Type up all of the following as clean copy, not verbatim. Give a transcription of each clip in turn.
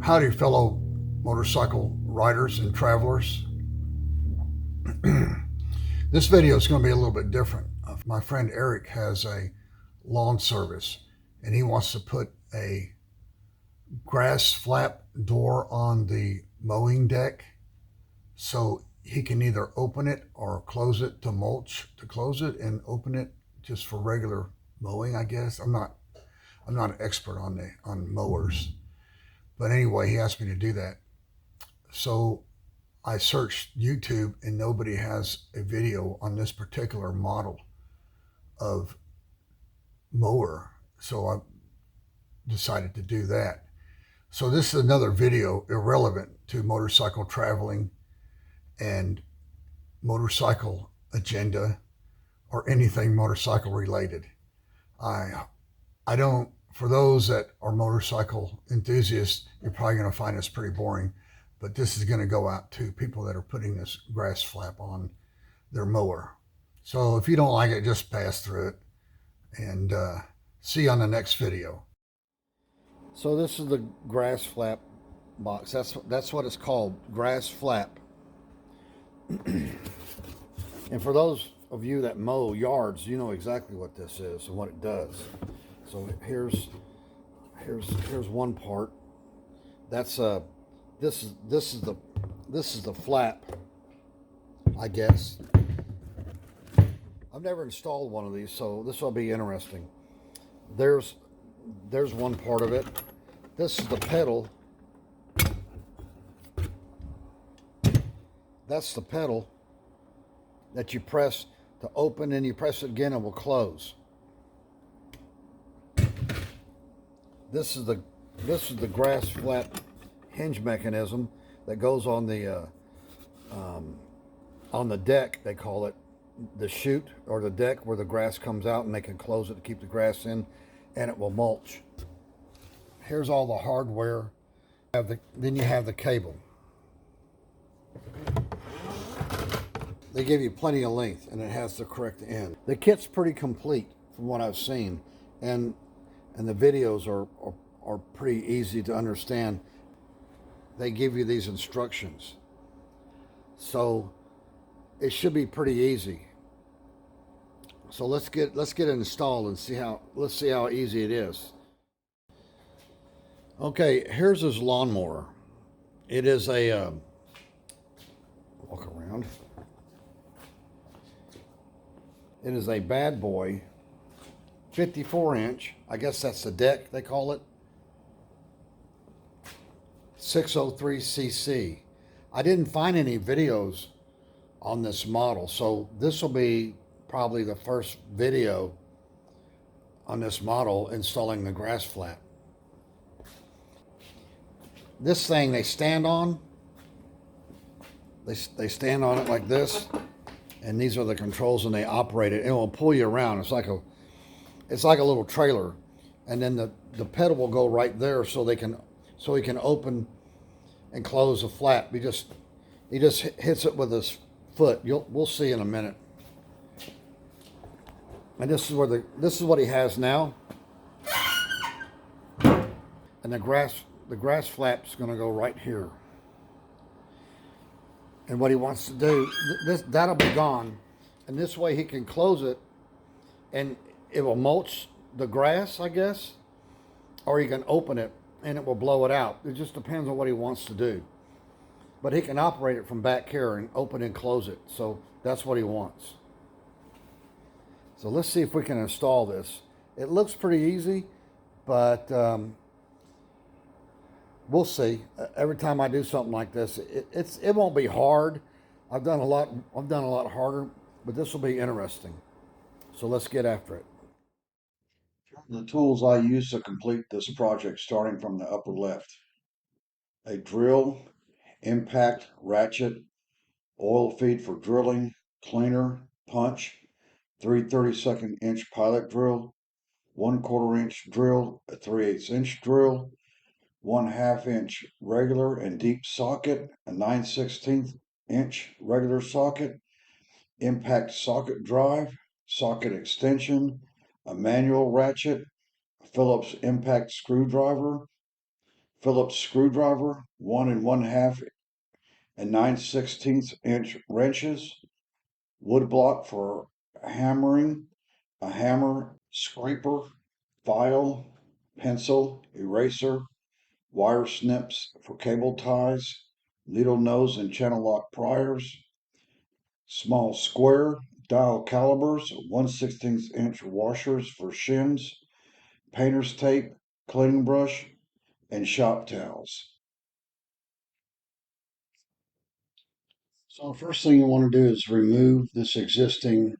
Howdy, fellow motorcycle riders and travelers. This video is going to be a little bit different. My friend Eric has a lawn service and he wants to put a grass flap door on the mowing deck so he can either open it or close it to mulch, to close it and open it just for regular mowing, I guess. I'm not an expert on mowers. But anyway, he asked me to do that. So I searched YouTube and nobody has a video on this particular model of mower. So I decided to do that. So this is another video irrelevant to motorcycle traveling and motorcycle agenda or anything motorcycle related. I don't, for those that are motorcycle enthusiasts, you're probably going to find this pretty boring, but this is going to go out to people that are putting this grass flap on their mower. So if you don't like it, just pass through it and see you on the next video. So this is the grass flap box. That's what it's called, grass flap. And for those of you that mow yards, you know exactly what this is and what it does. So here's one part. That's this is the flap, I guess. I've never installed one of these, so this will be interesting. There's one part of it. This is the pedal. That's the pedal that you press to open, and you press it again, it will close. This is the grass flap hinge mechanism that goes on the deck. They call it the chute or the deck where the grass comes out, and they can close it to keep the grass in, and it will mulch. Here's all the hardware. Then you have the cable. They give you plenty of length, and it has the correct end. The kit's pretty complete from what I've seen, and the videos are pretty easy to understand. They give you these instructions, so it should be pretty easy. So let's get it installed and let's see how easy it is. Okay, here's his lawnmower. It is a walk around. It is a bad boy, 54-inch. I guess that's the deck they call it. 603cc. I didn't find any videos on this model, so this will be probably the first video on this model installing the grass flap. This thing they stand on. They stand on it like this, and these are the controls, and they operate it. It will pull you around. It's like a little trailer, and then the pedal will go right there, so he can open and close the flap. He just hits it with his foot. We'll see in a minute. And this is what he has now. And the grass flap's going to go right here. And what he wants to do, that'll be gone, and this way he can close it, and it will mulch the grass, I guess, or he can open it and it will blow it out. It just depends on what he wants to do. But he can operate it from back here and open and close it. So that's what he wants. So let's see if we can install this. It looks pretty easy, but we'll see. Every time I do something like this, it won't be hard. I've done a lot harder, but this will be interesting. So let's get after it. The tools I use to complete this project, starting from the upper left: a drill, impact, ratchet, oil feed for drilling, cleaner, punch, 3/32 inch pilot drill, 1/4 inch drill, a 3/8 inch drill, 1/2 inch regular and deep socket, a 9/16 inch regular socket, impact socket drive, socket extension, a manual ratchet, a Phillips impact screwdriver, Phillips screwdriver, 1 1/2 and 9/16 inch wrenches, wood block for hammering, a hammer, scraper, file, pencil, eraser, wire snips for cable ties, needle nose and channel lock pliers, small square dial calibers, 1/16 inch washers for shins, painter's tape, cleaning brush, and shop towels. So the first thing you want to do is remove this existing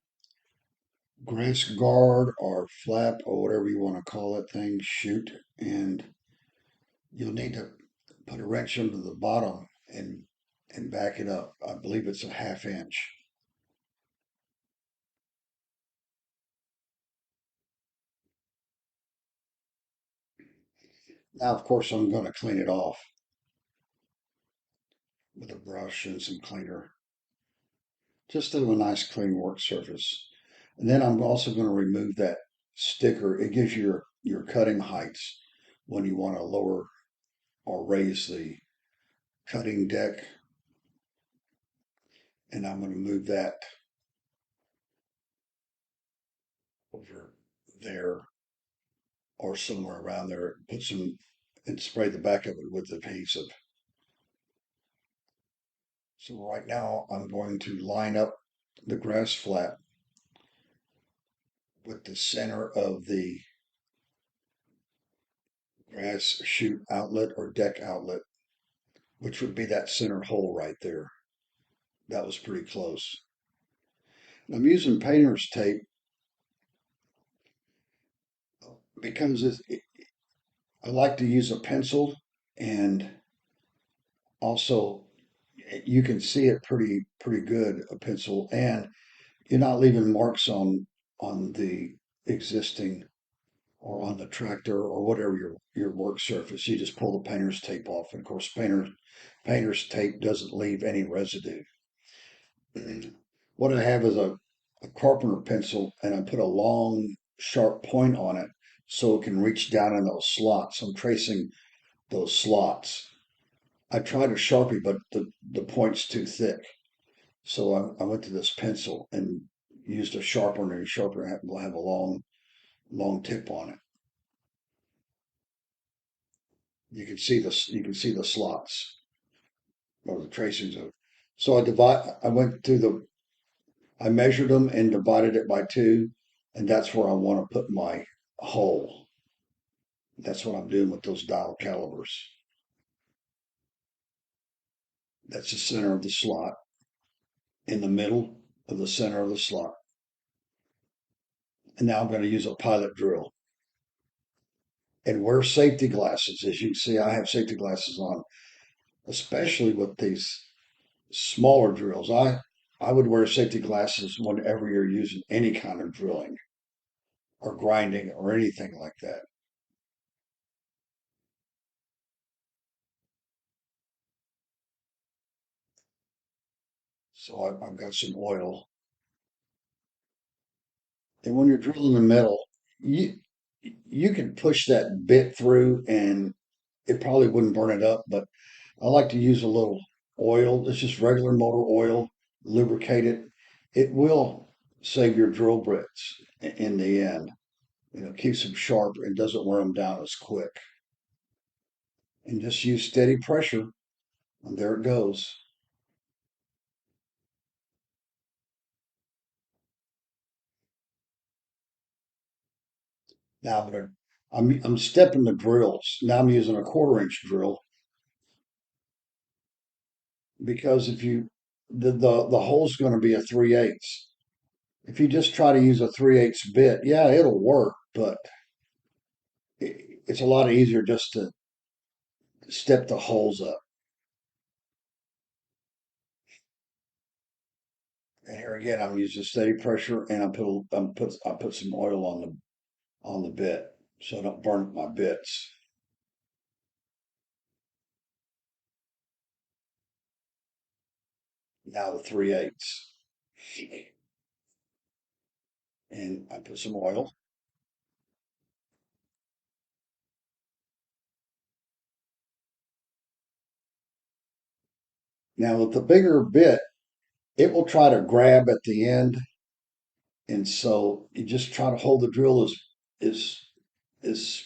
grass guard or flap or whatever you want to call it thing, chute, and you'll need to put a wrench into the bottom and back it up. I believe it's a 1/2 inch. Now, of course, I'm going to clean it off with a brush and some cleaner, just to have a nice clean work surface. And then I'm also going to remove that sticker. It gives you your cutting heights when you want to lower or raise the cutting deck. And I'm going to move that over there or somewhere around there. Put some and spray the back of it with adhesive. So right now I'm going to line up the grass flat with the center of the grass chute outlet or deck outlet, which would be that center hole right there. That was pretty close. I'm using painter's tape because I like to use a pencil, and also you can see it pretty good, a pencil, and you're not leaving marks on the existing or on the tractor or whatever your work surface. You just pull the painter's tape off. And of course, painter's tape doesn't leave any residue. What I have is a carpenter pencil, and I put a long, sharp point on it so it can reach down in those slots. I'm tracing those slots. I tried a Sharpie, but the point's too thick. So I went to this pencil and used a sharpener, and a sharpener will have a long tip on it. You can see the slots or the tracings of it. So I went through I measured them and divided it by 2, and that's where I want to put my hole. That's what I'm doing with those dial calibers. That's the center of the slot, in the middle of the center of the slot. And now I'm going to use a pilot drill and wear safety glasses. As you can see, I have safety glasses on, especially with these smaller drills. I would wear safety glasses whenever you're using any kind of drilling or grinding or anything like that. So I've got some oil. And when you're drilling the metal, you you can push that bit through and it probably wouldn't burn it up, but I like to use a little oil. It's just regular motor oil, lubricate it. It will save your drill bits in the end. You know, keeps them sharp and doesn't wear them down as quick. And just use steady pressure, and there it goes. Now I'm stepping the drills. Now I'm using a 1/4 inch drill because if you the hole's going to be a 3/8. If you just try to use a 3/8 bit, yeah, it'll work, but it's a lot easier just to step the holes up. And here again, I'm using steady pressure, and I put some oil on the bit so I don't burn up my bits. Now the 3/8, and I put some oil, Now with the bigger bit, it will try to grab at the end, and so you just try to hold the drill as as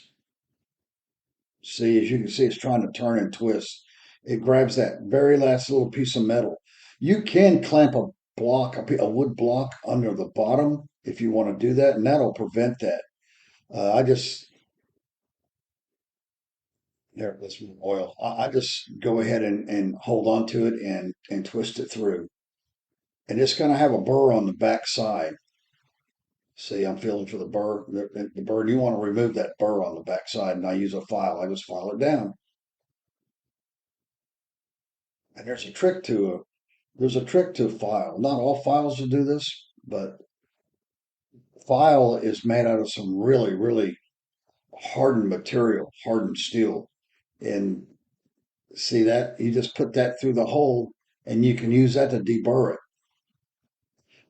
see, as you can see, it's trying to turn and twist. It grabs that very last little piece of metal. You can clamp a block, a wood block under the bottom if you want to do that, and that'll prevent that. I just, there, let's move oil. I just go ahead and hold on to it and twist it through. And it's going to have a burr on the back side. See, I'm feeling for the burr. The burr, you want to remove that burr on the back side, and I use a file. I just file it down. And there's a trick to a file. Not all files will do this, but file is made out of some really, really hardened material, hardened steel. And see that? You just put that through the hole and you can use that to deburr it.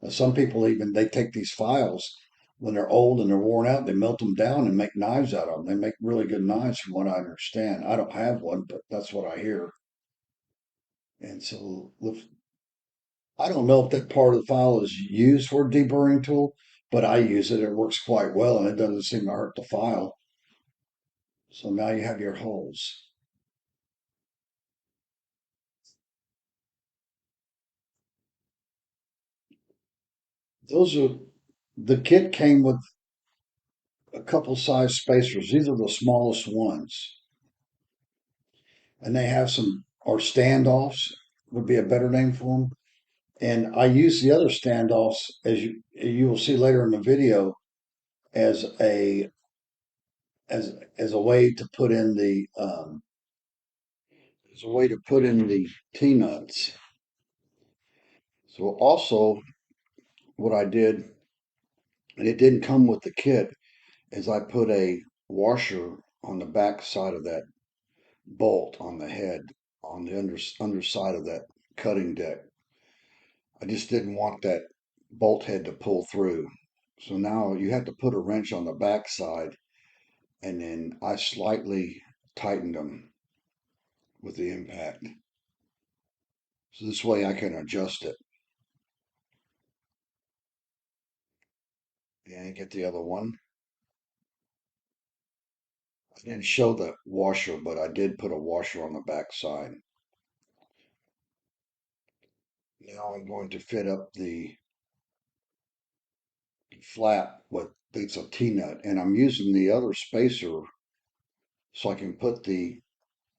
Now, some people even they take these files when they're old and they're worn out, they melt them down and make knives out of them. They make really good knives from what I understand. I don't have one, but that's what I hear. And so I don't know if that part of the file is used for a deburring tool, but I use it. It works quite well and it doesn't seem to hurt the file. So now you have your holes. Those are the kit came with a couple size spacers. These are the smallest ones. And they have some, or standoffs would be a better name for them. And I use the other standoffs, as you will see later in the video, as a way to put in the as a way to put in the T-nuts. So also what I did, and it didn't come with the kit, is I put a washer on the back side of that bolt on the head, on the underside of that cutting deck. I just didn't want that bolt head to pull through. So now you have to put a wrench on the back side, and then I slightly tightened them with the impact. So this way I can adjust it. And get the other one. I didn't show the washer, but I did put a washer on the back side. Now I'm going to fit up the flap with it's a T-nut, and I'm using the other spacer so I can put the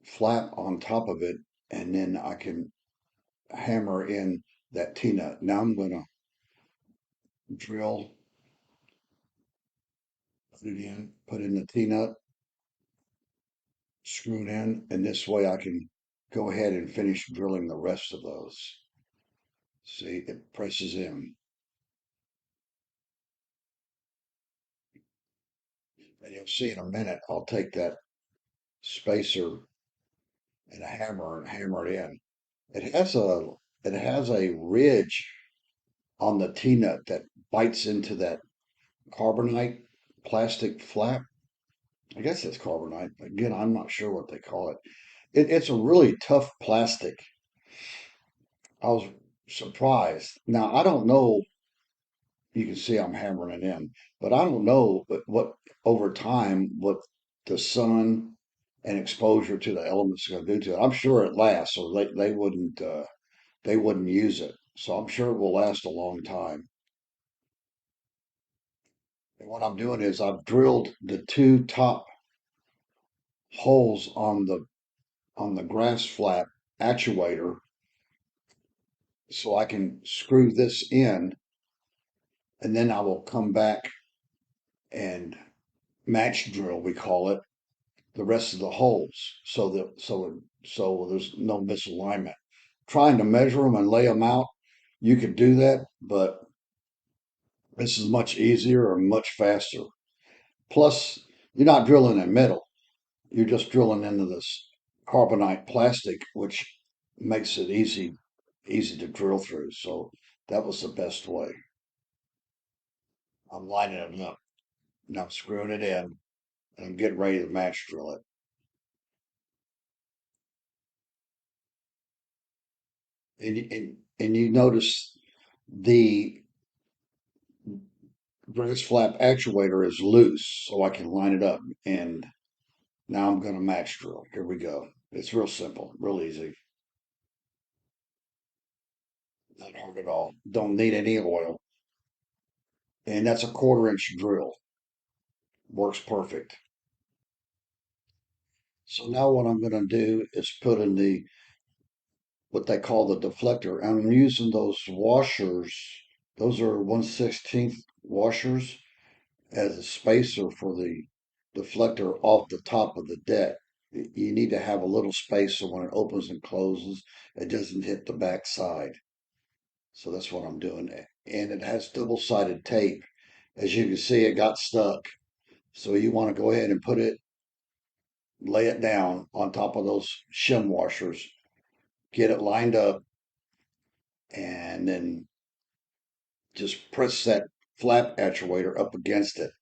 flap on top of it, and then I can hammer in that T-nut. Now I'm going to drill, put in the T-nut, screw it in, and this way I can go ahead and finish drilling the rest of those. See, it presses in. And you'll see in a minute, I'll take that spacer and a hammer and hammer it in. It has a ridge on the T-nut that bites into that carbonite plastic flap. I guess it's carbonite. Again, I'm not sure what they call it. It's a really tough plastic. I was surprised. Now, I don't know, you can see I'm hammering it in, but I don't know what over time, what the sun and exposure to the elements are going to do to it. I'm sure it lasts, or they wouldn't use it. So I'm sure it will last a long time. And what I'm doing is I've drilled the two top holes on the grass flap actuator so I can screw this in, and then I will come back and match drill, we call it, the rest of the holes so there's no misalignment. Trying to measure them and lay them out, you could do that, but this is much easier and much faster. Plus, you're not drilling in metal. You're just drilling into this carbonite plastic, which makes it easy to drill through. So that was the best way. I'm lining it up. Now I'm screwing it in and I'm getting ready to match drill it. And you notice the grass flap actuator is loose, so I can line it up. And now I'm going to match drill. Here we go. It's real simple, real easy. Not hard at all. Don't need any oil. And that's a 1/4 inch drill. Works perfect. So now what I'm going to do is put in what they call the deflector. I'm using those washers. Those are 1/16 washers as a spacer for the deflector off the top of the deck. You need to have a little space so when it opens and closes, it doesn't hit the back side. So that's what I'm doing. And it has double-sided tape. As you can see, it got stuck. So you want to go ahead and lay it down on top of those shim washers, get it lined up, and then just press that flap actuator up against it.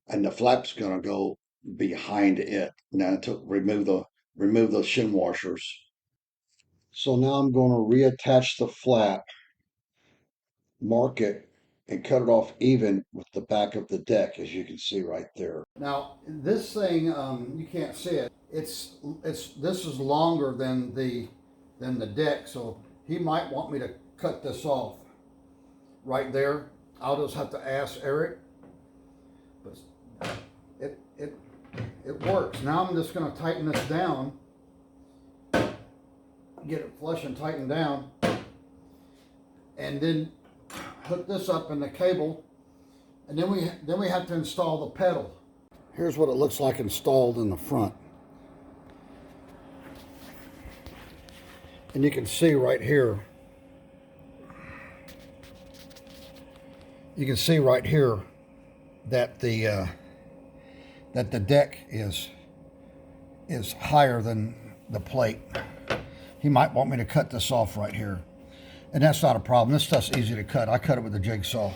And the flap's going to go behind it. Now to remove those shim washers. So now I'm going to reattach the flap, mark it, and cut it off even with the back of the deck, as you can see right there. Now this thing, you can't see it. It's this is longer than the deck, so he might want me to cut this off right there. I'll just have to ask Eric. But it it it works. Now I'm just going to tighten this down, get it flush and tightened down, and then hook this up in the cable, and then we have to install the pedal. Here's what it looks like installed in the front. And you can see right here, that the deck is higher than the plate. He might want me to cut this off right here. And that's not a problem. This stuff's easy to cut. I cut it with a jigsaw.